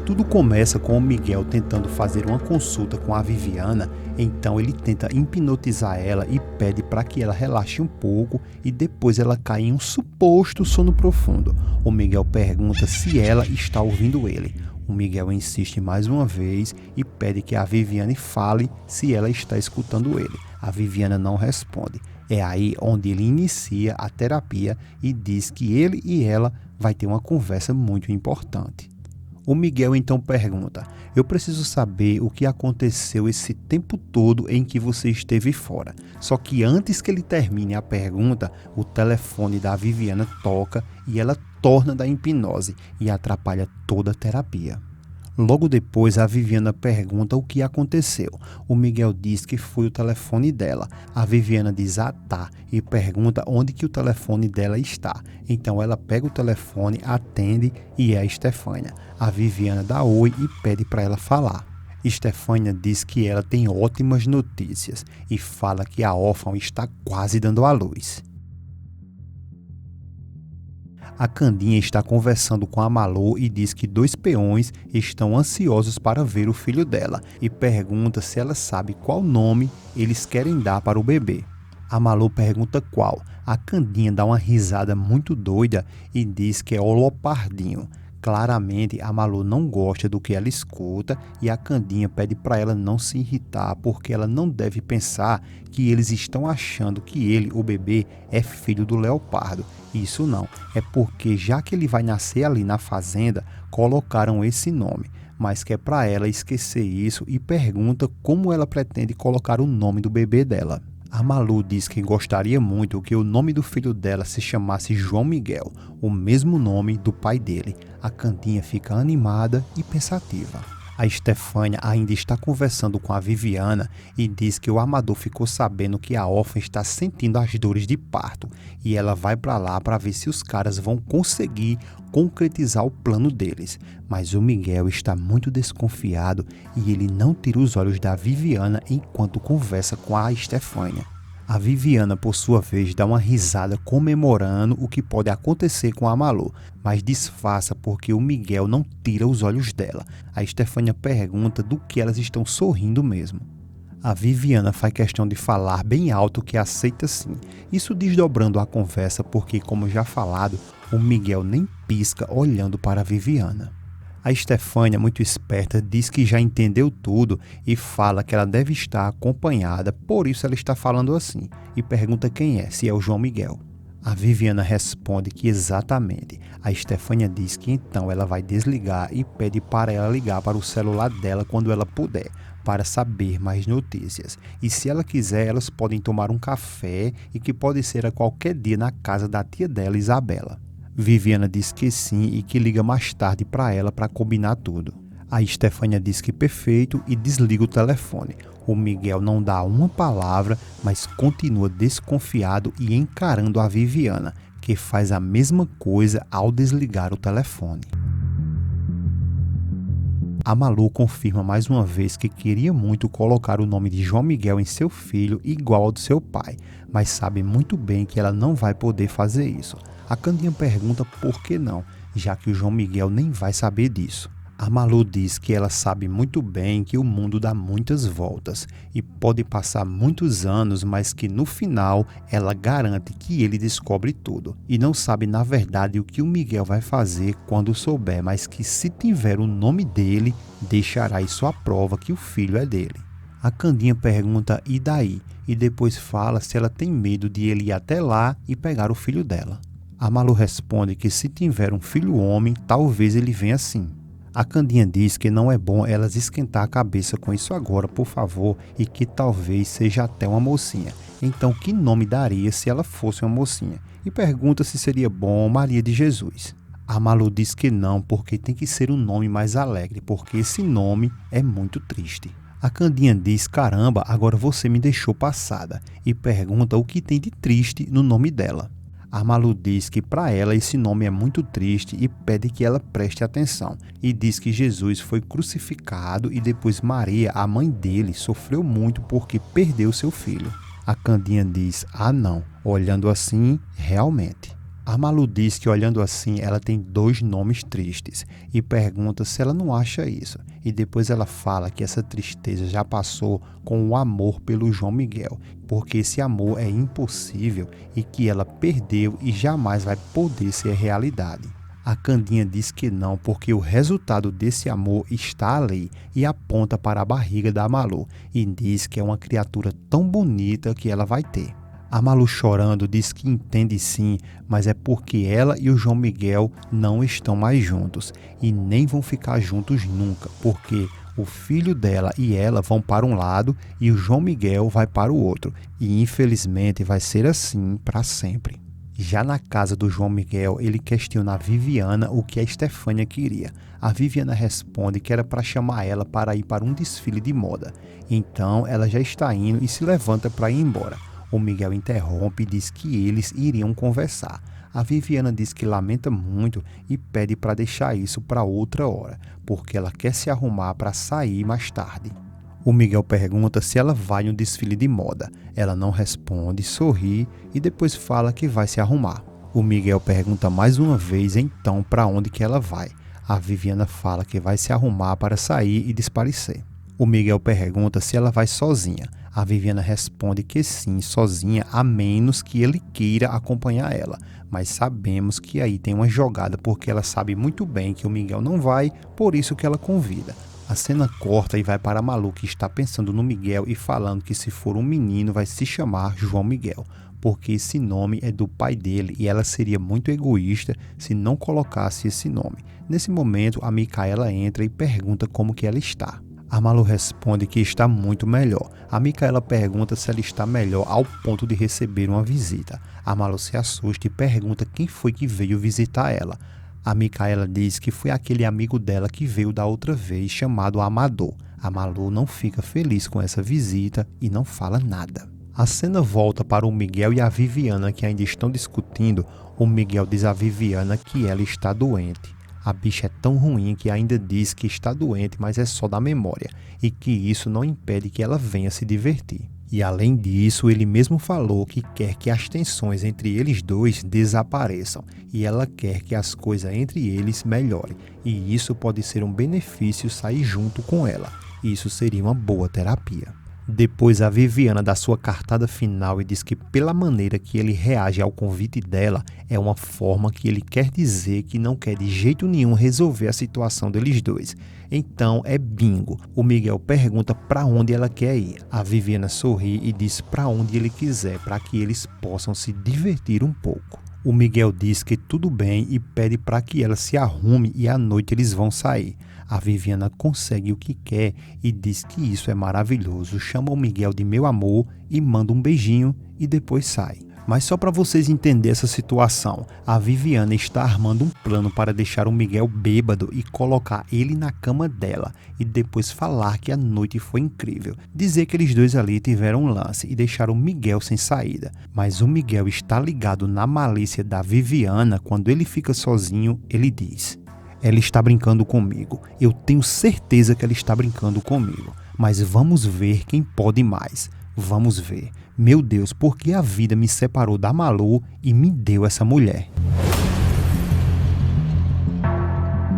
Tudo começa com o Miguel tentando fazer uma consulta com a Viviana, então ele tenta hipnotizar ela e pede para que ela relaxe um pouco e depois ela cai em um suposto sono profundo. O Miguel pergunta se ela está ouvindo ele. O Miguel insiste mais uma vez e pede que a Viviane fale se ela está escutando ele. A Viviana não responde. É aí onde ele inicia a terapia e diz que ele e ela vai ter uma conversa muito importante. O Miguel então pergunta: eu preciso saber o que aconteceu esse tempo todo em que você esteve fora. Só que antes que ele termine a pergunta, o telefone da Viviana toca e ela torna da hipnose e atrapalha toda a terapia. Logo depois, a Viviana pergunta o que aconteceu. O Miguel diz que foi o telefone dela. A Viviana diz tá e pergunta onde que o telefone dela está. Então ela pega o telefone, atende e é a Estefânia. A Viviana dá oi e pede para ela falar. Estefânia diz que ela tem ótimas notícias e fala que a órfã está quase dando à luz. A Candinha está conversando com a Malu e diz que 2 peões estão ansiosos para ver o filho dela e pergunta se ela sabe qual nome eles querem dar para o bebê. A Malu pergunta qual. A Candinha dá uma risada muito doida e diz que é o Lopardinho. Claramente, a Malu não gosta do que ela escuta e a Candinha pede para ela não se irritar porque ela não deve pensar que eles estão achando que ele, o bebê, é filho do leopardo. Isso não, é porque já que ele vai nascer ali na fazenda, colocaram esse nome, mas que é para ela esquecer isso e pergunta como ela pretende colocar o nome do bebê dela. A Malu diz que gostaria muito que o nome do filho dela se chamasse João Miguel, o mesmo nome do pai dele. A Candinha fica animada e pensativa. A Estefânia ainda está conversando com a Viviana e diz que o Amador ficou sabendo que a órfã está sentindo as dores de parto e ela vai para lá para ver se os caras vão conseguir concretizar o plano deles. Mas o Miguel está muito desconfiado e ele não tira os olhos da Viviana enquanto conversa com a Estefânia. A Viviana, por sua vez, dá uma risada comemorando o que pode acontecer com a Malu, mas disfarça porque o Miguel não tira os olhos dela. A Estefânia pergunta do que elas estão sorrindo mesmo. A Viviana faz questão de falar bem alto que aceita sim, isso desdobrando a conversa porque, como já falado, o Miguel nem pisca olhando para a Viviana. A Estefânia, muito esperta, diz que já entendeu tudo e fala que ela deve estar acompanhada, por isso ela está falando assim, e pergunta quem é, se é o João Miguel. A Viviana responde que exatamente. A Estefânia diz que então ela vai desligar e pede para ela ligar para o celular dela quando ela puder, para saber mais notícias. E se ela quiser, elas podem tomar um café e que pode ser a qualquer dia na casa da tia dela, Isabela. Viviana diz que sim e que liga mais tarde para ela para combinar tudo. A Estefânia diz que perfeito e desliga o telefone. O Miguel não dá uma palavra, mas continua desconfiado e encarando a Viviana, que faz a mesma coisa ao desligar o telefone. A Malu confirma mais uma vez que queria muito colocar o nome de João Miguel em seu filho igual ao do seu pai, mas sabe muito bem que ela não vai poder fazer isso. A Candinha pergunta por que não, já que o João Miguel nem vai saber disso. A Malu diz que ela sabe muito bem que o mundo dá muitas voltas e pode passar muitos anos, mas que no final ela garante que ele descobre tudo. E não sabe na verdade o que o Miguel vai fazer quando souber, mas que se tiver o nome dele, deixará isso à prova que o filho é dele. A Candinha pergunta e daí? E depois fala se ela tem medo de ele ir até lá e pegar o filho dela. A Malu responde que se tiver um filho homem, talvez ele venha sim. A Candinha diz que não é bom elas esquentar a cabeça com isso agora, por favor, e que talvez seja até uma mocinha. Então, que nome daria se ela fosse uma mocinha? E pergunta se seria bom Maria de Jesus. A Malu diz que não, porque tem que ser um nome mais alegre, porque esse nome é muito triste. A Candinha diz, caramba, agora você me deixou passada, e pergunta o que tem de triste no nome dela. A Malu diz que para ela esse nome é muito triste e pede que ela preste atenção. E diz que Jesus foi crucificado e depois Maria, a mãe dele, sofreu muito porque perdeu seu filho. A Candinha diz: ah não, olhando assim, realmente. A Malu diz que olhando assim ela tem 2 nomes tristes e pergunta se ela não acha isso. E depois ela fala que essa tristeza já passou com o amor pelo João Miguel, porque esse amor é impossível e que ela perdeu e jamais vai poder ser realidade. A Candinha diz que não, porque o resultado desse amor está ali e aponta para a barriga da Malu e diz que é uma criatura tão bonita que ela vai ter. A Malu chorando diz que entende sim, mas é porque ela e o João Miguel não estão mais juntos e nem vão ficar juntos nunca, porque o filho dela e ela vão para um lado e o João Miguel vai para o outro e infelizmente vai ser assim para sempre. Já na casa do João Miguel, ele questiona a Viviana o que a Estefânia queria. A Viviana responde que era para chamar ela para ir para um desfile de moda. Então ela já está indo e se levanta para ir embora. O Miguel interrompe e diz que eles iriam conversar. A Viviana diz que lamenta muito e pede para deixar isso para outra hora, porque ela quer se arrumar para sair mais tarde. O Miguel pergunta se ela vai no desfile de moda. Ela não responde, sorri e depois fala que vai se arrumar. O Miguel pergunta mais uma vez então para onde que ela vai. A Viviana fala que vai se arrumar para sair e desaparecer. O Miguel pergunta se ela vai sozinha. A Viviana responde que sim, sozinha, a menos que ele queira acompanhar ela. Mas sabemos que aí tem uma jogada, porque ela sabe muito bem que o Miguel não vai, por isso que ela convida. A cena corta e vai para a Malu, que está pensando no Miguel e falando que se for um menino vai se chamar João Miguel, porque esse nome é do pai dele e ela seria muito egoísta se não colocasse esse nome. Nesse momento, a Micaela entra e pergunta como que ela está. A Malu responde que está muito melhor. A Micaela pergunta se ela está melhor ao ponto de receber uma visita. A Malu se assusta e pergunta quem foi que veio visitar ela. A Micaela diz que foi aquele amigo dela que veio da outra vez, chamado Amador. A Malu não fica feliz com essa visita e não fala nada. A cena volta para o Miguel e a Viviana, que ainda estão discutindo. O Miguel diz à Viviana que ela está doente. A bicha é tão ruim que ainda diz que está doente, mas é só da memória, e que isso não impede que ela venha se divertir. E além disso, ele mesmo falou que quer que as tensões entre eles dois desapareçam, e ela quer que as coisas entre eles melhorem, e isso pode ser um benefício sair junto com ela. Isso seria uma boa terapia. Depois a Viviana dá sua cartada final e diz que pela maneira que ele reage ao convite dela é uma forma que ele quer dizer que não quer de jeito nenhum resolver a situação deles dois. Então é bingo. O Miguel pergunta para onde ela quer ir. A Viviana sorri e diz para onde ele quiser para que eles possam se divertir um pouco. O Miguel diz que tudo bem e pede para que ela se arrume e à noite eles vão sair. A Viviana consegue o que quer e diz que isso é maravilhoso, chama o Miguel de meu amor e manda um beijinho e depois sai. Mas só para vocês entenderem essa situação, a Viviana está armando um plano para deixar o Miguel bêbado e colocar ele na cama dela e depois falar que a noite foi incrível. Dizer que eles dois ali tiveram um lance e deixar o Miguel sem saída. Mas o Miguel está ligado na malícia da Viviana. Quando ele fica sozinho, ele diz: ela está brincando comigo. Eu tenho certeza que ela está brincando comigo. Mas vamos ver quem pode mais. Vamos ver. Meu Deus, por que a vida me separou da Malu e me deu essa mulher?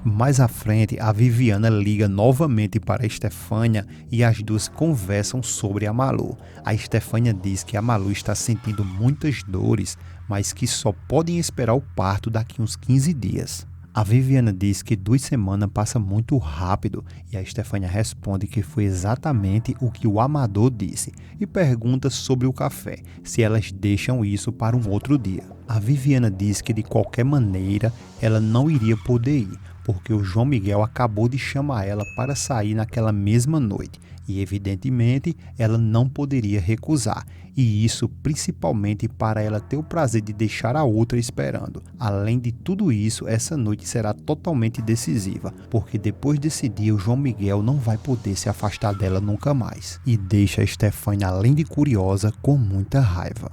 Mais à frente, a Viviana liga novamente para a Estefânia e as duas conversam sobre a Malu. A Estefânia diz que a Malu está sentindo muitas dores, mas que só podem esperar o parto daqui uns 15 dias. A Viviana diz que 2 semanas passa muito rápido e a Estefânia responde que foi exatamente o que o Amador disse e pergunta sobre o café, se elas deixam isso para um outro dia. A Viviana diz que de qualquer maneira ela não iria poder ir, porque o João Miguel acabou de chamar ela para sair naquela mesma noite e evidentemente ela não poderia recusar, e isso principalmente para ela ter o prazer de deixar a outra esperando. Além de tudo isso, essa noite será totalmente decisiva, porque depois desse dia o João Miguel não vai poder se afastar dela nunca mais, e deixa a Estefânia, além de curiosa, com muita raiva.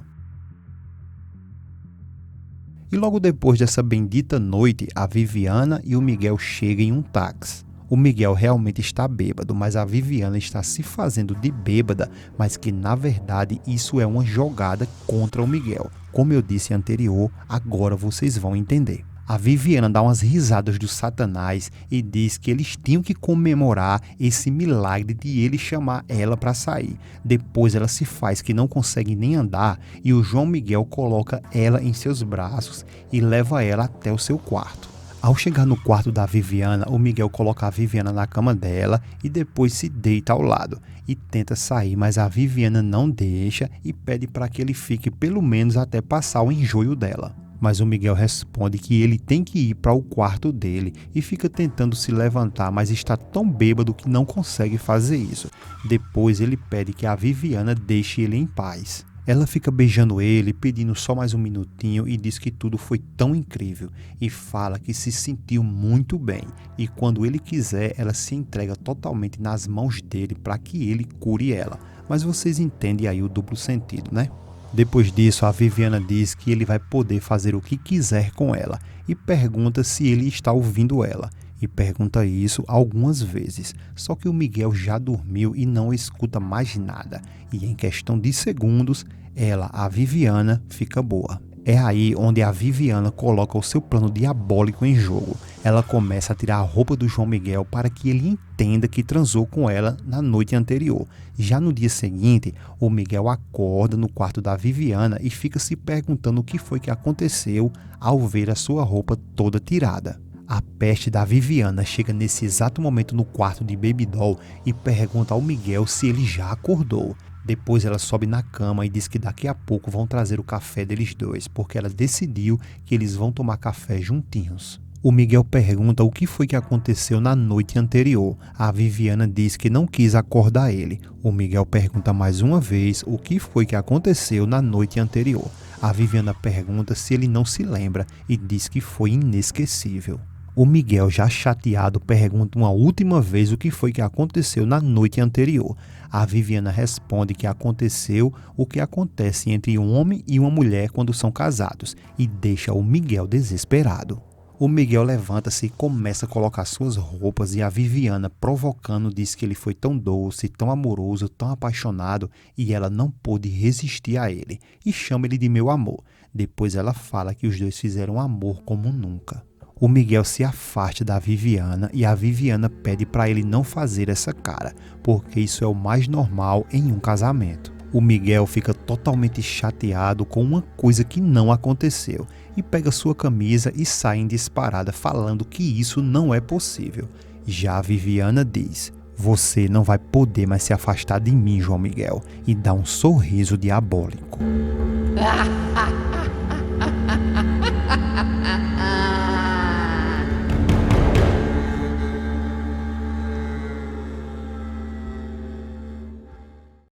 E logo depois dessa bendita noite, a Viviana e o Miguel chegam em um táxi. O Miguel realmente está bêbado, mas a Viviana está se fazendo de bêbada, mas que na verdade isso é uma jogada contra o Miguel. Como eu disse anterior, agora vocês vão entender. A Viviana dá umas risadas do Satanás e diz que eles tinham que comemorar esse milagre de ele chamar ela para sair. Depois ela se faz que não consegue nem andar e o João Miguel coloca ela em seus braços e leva ela até o seu quarto. Ao chegar no quarto da Viviana, o Miguel coloca a Viviana na cama dela e depois se deita ao lado e tenta sair, mas a Viviana não deixa e pede para que ele fique pelo menos até passar o enjoio dela. Mas o Miguel responde que ele tem que ir para o quarto dele e fica tentando se levantar, mas está tão bêbado que não consegue fazer isso. Depois ele pede que a Viviana deixe ele em paz. Ela fica beijando ele, pedindo só mais um minutinho e diz que tudo foi tão incrível e fala que se sentiu muito bem e quando ele quiser ela se entrega totalmente nas mãos dele para que ele cure ela. Mas vocês entendem aí o duplo sentido, né? Depois disso, a Viviana diz que ele vai poder fazer o que quiser com ela e pergunta se ele está ouvindo ela. E pergunta isso algumas vezes, só que o Miguel já dormiu e não escuta mais nada. E em questão de segundos, ela, a Viviana, fica boa. É aí onde a Viviana coloca o seu plano diabólico em jogo. Ela começa a tirar a roupa do João Miguel para que ele entenda que transou com ela na noite anterior. Já no dia seguinte, o Miguel acorda no quarto da Viviana e fica se perguntando o que foi que aconteceu ao ver a sua roupa toda tirada. A peste da Viviana chega nesse exato momento no quarto de Babydoll e pergunta ao Miguel se ele já acordou. Depois ela sobe na cama e diz que daqui a pouco vão trazer o café deles dois, porque ela decidiu que eles vão tomar café juntinhos. O Miguel pergunta o que foi que aconteceu na noite anterior. A Viviana diz que não quis acordar ele. O Miguel pergunta mais uma vez o que foi que aconteceu na noite anterior. A Viviana pergunta se ele não se lembra e diz que foi inesquecível. O Miguel, já chateado, pergunta uma última vez o que foi que aconteceu na noite anterior. A Viviana responde que aconteceu o que acontece entre um homem e uma mulher quando são casados e deixa o Miguel desesperado. O Miguel levanta-se e começa a colocar suas roupas e a Viviana, provocando, diz que ele foi tão doce, tão amoroso, tão apaixonado e ela não pôde resistir a ele e chama ele de meu amor. Depois ela fala que os dois fizeram amor como nunca. O Miguel se afasta da Viviana e a Viviana pede para ele não fazer essa cara, porque isso é o mais normal em um casamento. O Miguel fica totalmente chateado com uma coisa que não aconteceu e pega sua camisa e sai em disparada falando que isso não é possível. Já a Viviana diz: "Você não vai poder mais se afastar de mim, João Miguel", e dá um sorriso diabólico.